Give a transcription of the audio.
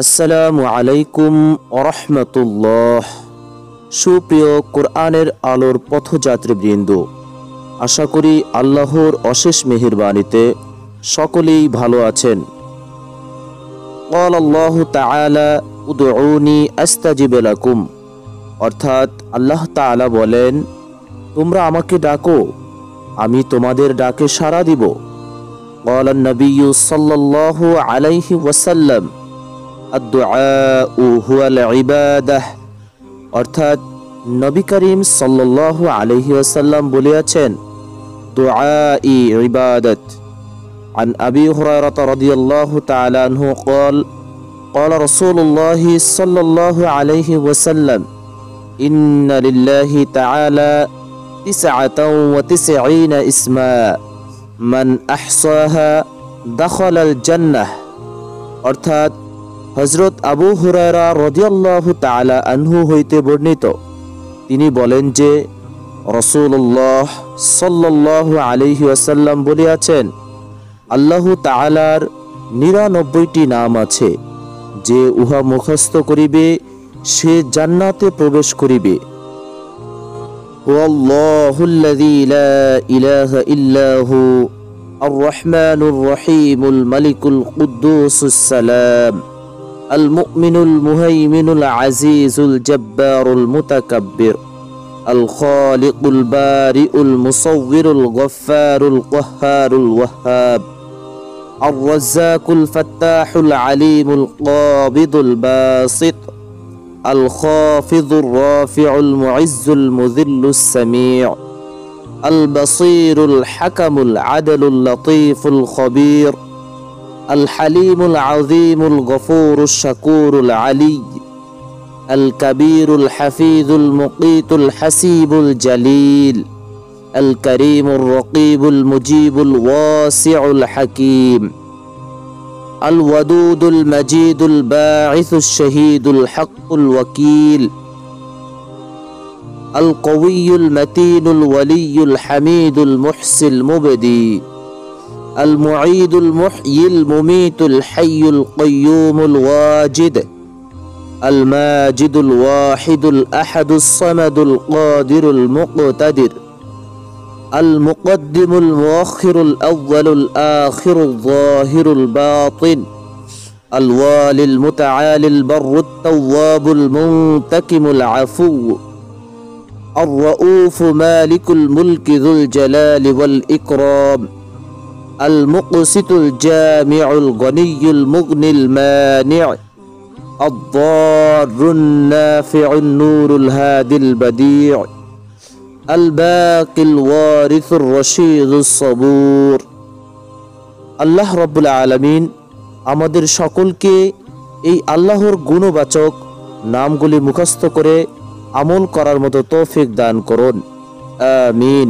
আসসালামু আলাইকুম ওরহমতুল্লাহ। সুপ্রিয় কোরআনের আলোর পথযাত্রীবৃন্দ, আশা করি আল্লাহর অশেষ মেহেরবানিতে সকলেই ভালো আছেন। ক্বাল আল্লাহু তাআলা উদউনি আস্তাজিব লাকুম, অর্থাৎ আল্লাহ তাআলা বলেন, তোমরা আমাকে ডাকো, আমি তোমাদের ডাকে সাড়া দিব। ক্বাল নবিয়্যু সাল্লাল্লাহু আলাইহি ওয়াসাল্লাম আদ-দুআউ হুয়াল ইবাদাহ, অর্থাৎ নবী করিম সাল্লাল্লাহু আলাইহি ওয়াসাল্লাম বলেছেন, দুআই ইবাদত। عن أبي هريرة رضي الله تعالى عنه قال قال رسول الله صلى الله عليه وسلم إن لله تعالى 99 اسما من أحصاها دخل الجنة, অর্থাৎ হযরত আবু হুরায়রা রাদিয়াল্লাহু তাআলা আনহু হইতে বর্ণিত, তিনি বলেন যে রাসূলুল্লাহ সাল্লাল্লাহু আলাইহি ওয়াসাল্লাম বলেছেন, আল্লাহ তাআলার 99টি নাম আছে, যে উহা মুখস্থ করিবে সে জান্নাতে প্রবেশ করিবে। ওয়াল্লাহুল্লাযী লা ইলাহা ইল্লাহু আর-রাহমানুর রহিমুল মালিকুল কুদ্দুসুস সালাম المؤمن المهيمن العزيز الجبار المتكبر الخالق البارئ المصور الغفار القهار الوهاب الرزاق الفتاح العليم القابض الباسط الخافض الرافع المعز المذل السميع البصير الحكم العدل اللطيف الخبير الحليم العظيم الغفور الشكور العلي الكبير الحفيظ المقيت الحسيب الجليل الكريم الرقيب المجيب الواسع الحكيم الودود المجيد الباعث الشهيد الحق الوكيل القوي المتين الولي الحميد المحسي المبدي المعيد المحيي المميت الحي القيوم الواجد الماجد الواحد الأحد الصمد القادر المقتدر المقدم المؤخر الأول الآخر الظاهر الباطن الوالي المتعالي البر التواب المنتقم العفو الرؤوف مالك الملك ذو الجلال والإكرام المقسط الجامع الغني المغني المانع الضار النافع النور الهادي البديع الباقي الوارث الرشيد الصبور। আল্লাহ রাব্বুল আলামিন আমাদের সকলকে এই আল্লাহর গুণবাচক নামগুলি মুখস্থ করে আমল করার মতো তৌফিক দান করুন, আমিন।